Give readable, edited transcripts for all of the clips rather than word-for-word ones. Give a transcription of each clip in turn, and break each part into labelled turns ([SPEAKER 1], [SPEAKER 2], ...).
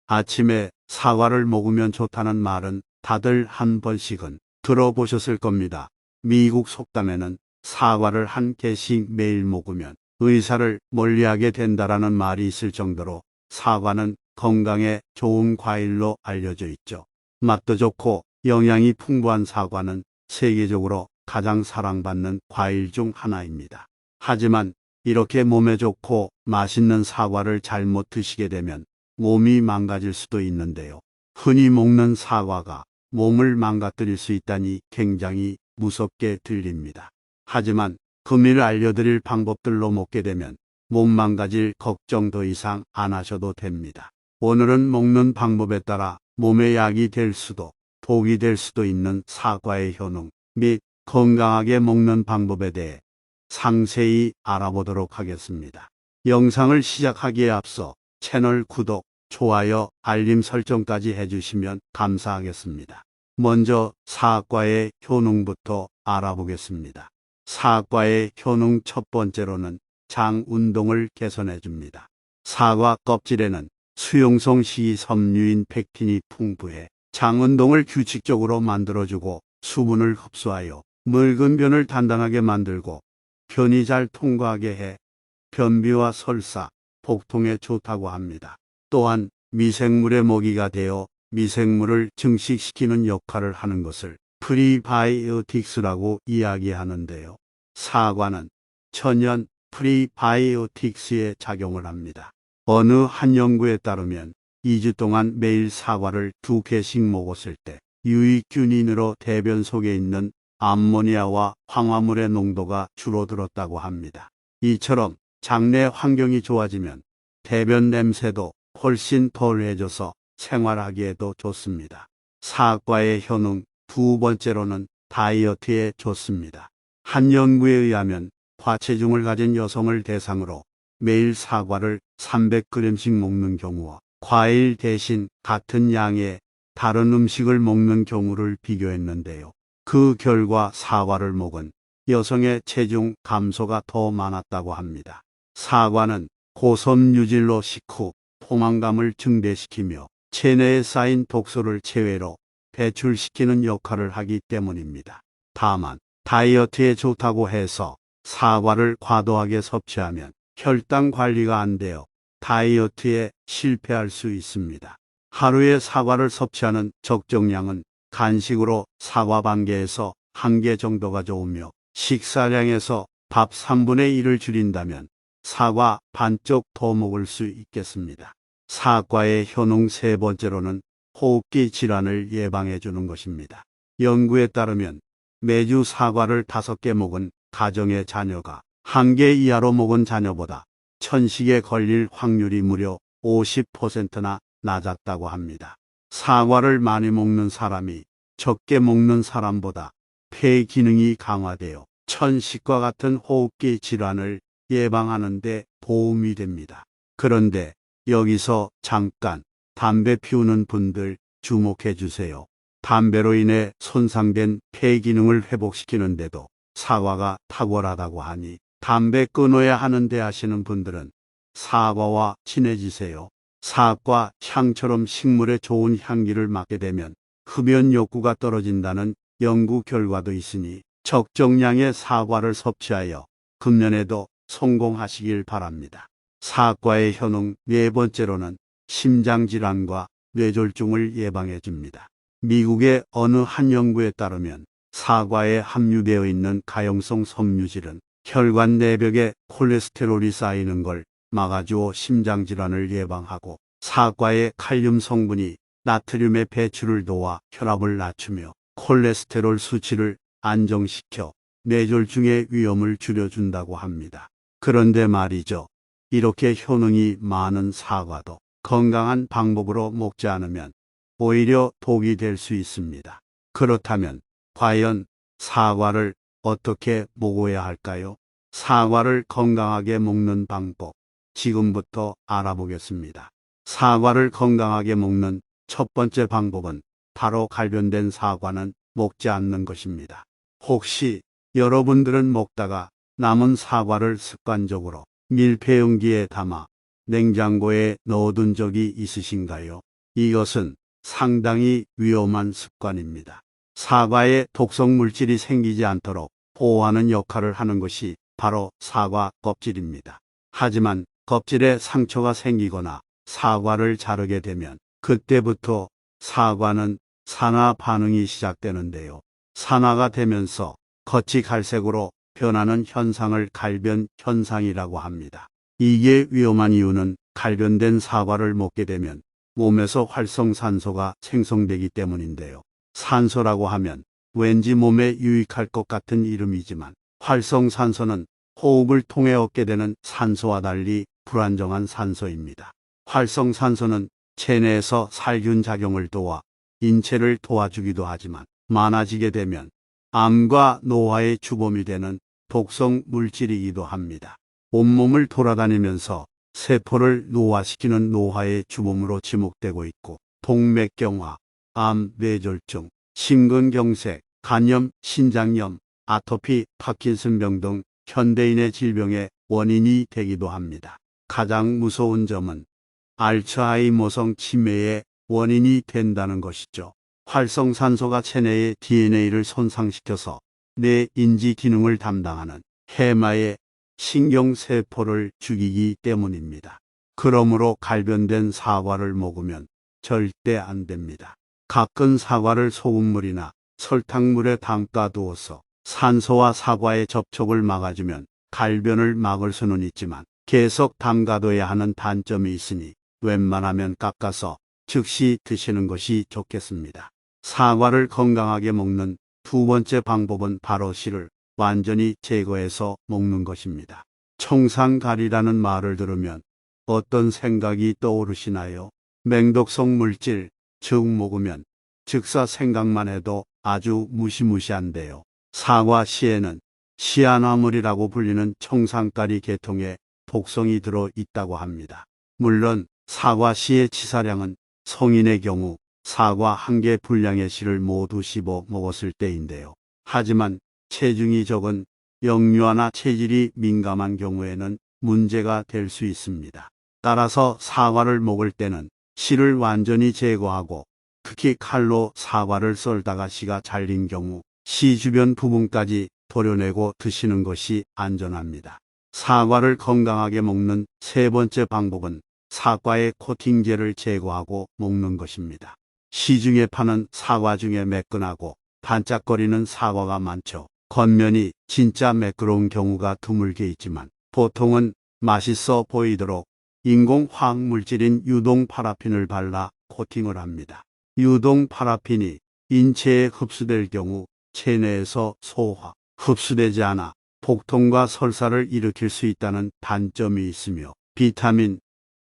[SPEAKER 1] 아침에 사과를 먹으면 좋다는 말은 다들 한 번씩은 들어보셨을 겁니다. 미국 속담에는 사과를 한 개씩 매일 먹으면 의사를 멀리하게 된다라는 말이 있을 정도로 사과는 건강에 좋은 과일로 알려져 있죠. 맛도 좋고 영양이 풍부한 사과는 세계적으로 가장 사랑받는 과일 중 하나입니다. 하지만 이렇게 몸에 좋고 맛있는 사과를 잘못 드시게 되면 몸이 망가질 수도 있는데요. 흔히 먹는 사과가 몸을 망가뜨릴 수 있다니 굉장히 무섭게 들립니다. 하지만 금일 알려드릴 방법들로 먹게 되면 몸 망가질 걱정 더 이상 안 하셔도 됩니다. 오늘은 먹는 방법에 따라 몸에 약이 될 수도 독이 될 수도 있는 사과의 효능 및 건강하게 먹는 방법에 대해 상세히 알아보도록 하겠습니다. 영상을 시작하기에 앞서 채널 구독, 좋아요, 알림 설정까지 해주시면 감사하겠습니다. 먼저 사과의 효능부터 알아보겠습니다. 사과의 효능 첫 번째로는 장 운동을 개선해 줍니다. 사과 껍질에는 수용성 식이섬유인 펙틴이 풍부해 장 운동을 규칙적으로 만들어주고 수분을 흡수하여 묽은 변을 단단하게 만들고 변이 잘 통과하게 해 변비와 설사, 복통에 좋다고 합니다. 또한 미생물의 먹이가 되어 미생물을 증식시키는 역할을 하는 것을 프리바이오틱스라고 이야기하는데요. 사과는 천연 프리바이오틱스에 작용을 합니다. 어느 한 연구에 따르면 2주 동안 매일 사과를 2개씩 먹었을 때 유익균이 늘어 대변 속에 있는 암모니아와 황화물의 농도가 줄어들었다고 합니다. 이처럼 장내 환경이 좋아지면 대변 냄새도 훨씬 덜해져서 생활하기에도 좋습니다. 사과의 효능 두 번째로는 다이어트에 좋습니다. 한 연구에 의하면 과체중을 가진 여성을 대상으로 매일 사과를 300g씩 먹는 경우와 과일 대신 같은 양의 다른 음식을 먹는 경우를 비교했는데요. 그 결과 사과를 먹은 여성의 체중 감소가 더 많았다고 합니다. 사과는 고섬 유질로 식후 포만감을 증대시키며 체내에 쌓인 독소를 체외로 배출시키는 역할을 하기 때문입니다. 다만 다이어트에 좋다고 해서 사과를 과도하게 섭취하면 혈당 관리가 안 되어 다이어트에 실패할 수 있습니다. 하루에 사과를 섭취하는 적정량은 간식으로 사과 반 개에서 1개 정도가 좋으며 식사량에서 밥 3분의 1을 줄인다면 사과 반쪽 더 먹을 수 있겠습니다. 사과의 효능 세 번째로는 호흡기 질환을 예방해 주는 것입니다. 연구에 따르면 매주 사과를 5개 먹은 가정의 자녀가 1개 이하로 먹은 자녀보다 천식에 걸릴 확률이 무려 50%나 낮았다고 합니다. 사과를 많이 먹는 사람이 적게 먹는 사람보다 폐 기능이 강화되어 천식과 같은 호흡기 질환을 예방하는 데 도움이 됩니다. 그런데 여기서 잠깐 담배 피우는 분들 주목해 주세요. 담배로 인해 손상된 폐 기능을 회복시키는데도 사과가 탁월하다고 하니 담배 끊어야 하는데 하시는 분들은 사과와 친해지세요. 사과 향처럼 식물의 좋은 향기를 맡게 되면 흡연 욕구가 떨어진다는 연구 결과도 있으니 적정량의 사과를 섭취하여 금년에도 성공하시길 바랍니다. 사과의 효능 네 번째로는 심장질환과 뇌졸중을 예방해 줍니다. 미국의 어느 한 연구에 따르면 사과에 함유되어 있는 가용성 섬유질은 혈관 내벽에 콜레스테롤이 쌓이는 걸 막아주어 심장질환을 예방하고 사과의 칼륨 성분이 나트륨의 배출을 도와 혈압을 낮추며 콜레스테롤 수치를 안정시켜 뇌졸중의 위험을 줄여준다고 합니다. 그런데 말이죠. 이렇게 효능이 많은 사과도 건강한 방법으로 먹지 않으면 오히려 독이 될 수 있습니다. 그렇다면 과연 사과를 어떻게 먹어야 할까요? 사과를 건강하게 먹는 방법 지금부터 알아보겠습니다. 사과를 건강하게 먹는 첫 번째 방법은 바로 갈변된 사과는 먹지 않는 것입니다. 혹시 여러분들은 먹다가 남은 사과를 습관적으로 밀폐용기에 담아 냉장고에 넣어둔 적이 있으신가요? 이것은 상당히 위험한 습관입니다. 사과에 독성 물질이 생기지 않도록 보호하는 역할을 하는 것이 바로 사과 껍질입니다. 하지만 껍질에 상처가 생기거나 사과를 자르게 되면 그때부터 사과는 산화 반응이 시작되는데요. 산화가 되면서 겉이 갈색으로 변하는 현상을 갈변 현상이라고 합니다. 이게 위험한 이유는 갈변된 사과를 먹게 되면 몸에서 활성산소가 생성되기 때문인데요. 산소라고 하면 왠지 몸에 유익할 것 같은 이름이지만 활성산소는 호흡을 통해 얻게 되는 산소와 달리 불안정한 산소입니다. 활성산소는 체내에서 살균 작용을 도와 인체를 도와주기도 하지만 많아지게 되면 암과 노화의 주범이 되는 독성 물질이기도 합니다. 온몸을 돌아다니면서 세포를 노화시키는 노화의 주범으로 지목되고 있고 동맥경화, 암, 뇌졸중, 심근경색, 간염, 신장염, 아토피, 파킨슨병 등 현대인의 질병의 원인이 되기도 합니다. 가장 무서운 점은 알츠하이머성 치매의 원인이 된다는 것이죠. 활성산소가 체내의 DNA를 손상시켜서 뇌 인지 기능을 담당하는 해마의 신경세포를 죽이기 때문입니다. 그러므로 갈변된 사과를 먹으면 절대 안 됩니다. 가끔 사과를 소금물이나 설탕물에 담가 두어서 산소와 사과의 접촉을 막아주면 갈변을 막을 수는 있지만 계속 담가둬야 하는 단점이 있으니 웬만하면 깎아서 즉시 드시는 것이 좋겠습니다. 사과를 건강하게 먹는 두 번째 방법은 바로 씨를 완전히 제거해서 먹는 것입니다. 청산가리라는 말을 들으면 어떤 생각이 떠오르시나요? 맹독성 물질, 즉 먹으면 즉사 생각만 해도 아주 무시무시한데요. 사과 씨에는 시아나물이라고 불리는 청산가리 계통의 독성이 들어 있다고 합니다. 물론 사과 씨의 치사량은 성인의 경우 사과 한 개 분량의 씨를 모두 씹어 먹었을 때인데요. 하지만 체중이 적은 영유아나 체질이 민감한 경우에는 문제가 될 수 있습니다. 따라서 사과를 먹을 때는 씨를 완전히 제거하고 특히 칼로 사과를 썰다가 씨가 잘린 경우 씨 주변 부분까지 도려내고 드시는 것이 안전합니다. 사과를 건강하게 먹는 세 번째 방법은 사과의 코팅제를 제거하고 먹는 것입니다. 시중에 파는 사과 중에 매끈하고 반짝거리는 사과가 많죠. 겉면이 진짜 매끄러운 경우가 드물게 있지만 보통은 맛있어 보이도록 인공화학물질인 유동파라핀을 발라 코팅을 합니다. 유동파라핀이 인체에 흡수될 경우 체내에서 소화, 흡수되지 않아 복통과 설사를 일으킬 수 있다는 단점이 있으며 비타민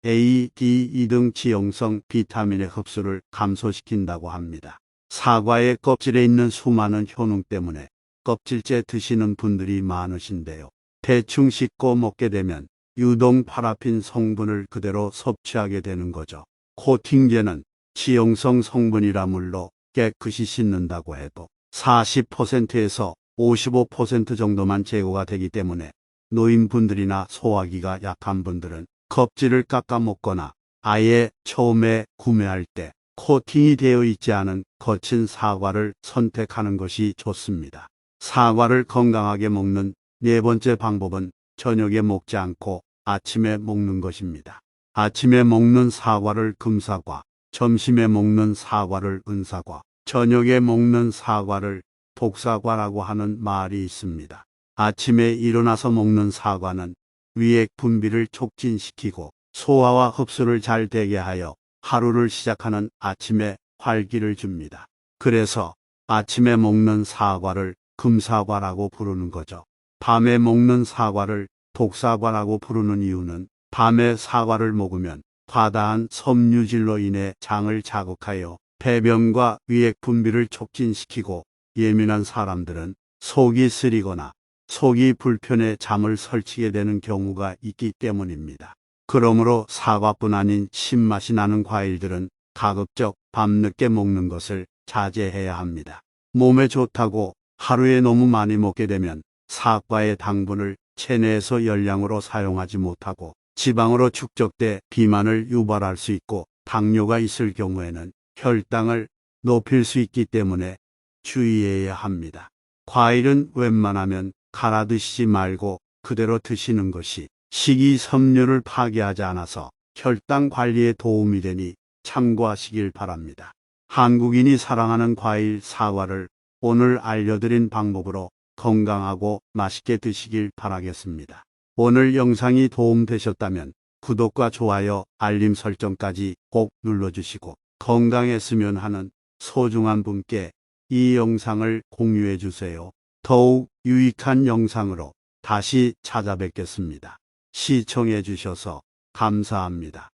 [SPEAKER 1] A, D, E 등 지용성 비타민의 흡수를 감소시킨다고 합니다. 사과의 껍질에 있는 수많은 효능 때문에 껍질째 드시는 분들이 많으신데요. 대충 씻고 먹게 되면 유동 파라핀 성분을 그대로 섭취하게 되는 거죠. 코팅제는 지용성 성분이라 물로 깨끗이 씻는다고 해도 40%에서 55% 정도만 제거가 되기 때문에 노인분들이나 소화기가 약한 분들은 껍질을 깎아 먹거나 아예 처음에 구매할 때 코팅이 되어 있지 않은 거친 사과를 선택하는 것이 좋습니다. 사과를 건강하게 먹는 네 번째 방법은 저녁에 먹지 않고 아침에 먹는 것입니다. 아침에 먹는 사과를 금사과, 점심에 먹는 사과를 은사과, 저녁에 먹는 사과를 독사과라고 하는 말이 있습니다. 아침에 일어나서 먹는 사과는 위액 분비를 촉진시키고 소화와 흡수를 잘 되게 하여 하루를 시작하는 아침에 활기를 줍니다. 그래서 아침에 먹는 사과를 금사과라고 부르는 거죠. 밤에 먹는 사과를 독사과라고 부르는 이유는 밤에 사과를 먹으면 과다한 섬유질로 인해 장을 자극하여 배변과 위액 분비를 촉진시키고 예민한 사람들은 속이 쓰리거나 속이 불편해 잠을 설치게 되는 경우가 있기 때문입니다. 그러므로 사과뿐 아닌 신맛이 나는 과일들은 가급적 밤늦게 먹는 것을 자제해야 합니다. 몸에 좋다고 하루에 너무 많이 먹게 되면 사과의 당분을 체내에서 열량으로 사용하지 못하고 지방으로 축적돼 비만을 유발할 수 있고 당뇨가 있을 경우에는 혈당을 높일 수 있기 때문에 주의해야 합니다. 과일은 웬만하면 갈아 드시지 말고 그대로 드시는 것이 식이섬유를 파괴하지 않아서 혈당 관리에 도움이 되니 참고하시길 바랍니다. 한국인이 사랑하는 과일 사과를 오늘 알려드린 방법으로 건강하고 맛있게 드시길 바라겠습니다. 오늘 영상이 도움되셨다면 구독과 좋아요, 알림 설정까지 꼭 눌러주시고 건강했으면 하는 소중한 분께 이 영상을 공유해 주세요. 더욱 유익한 영상으로 다시 찾아뵙겠습니다. 시청해 주셔서 감사합니다.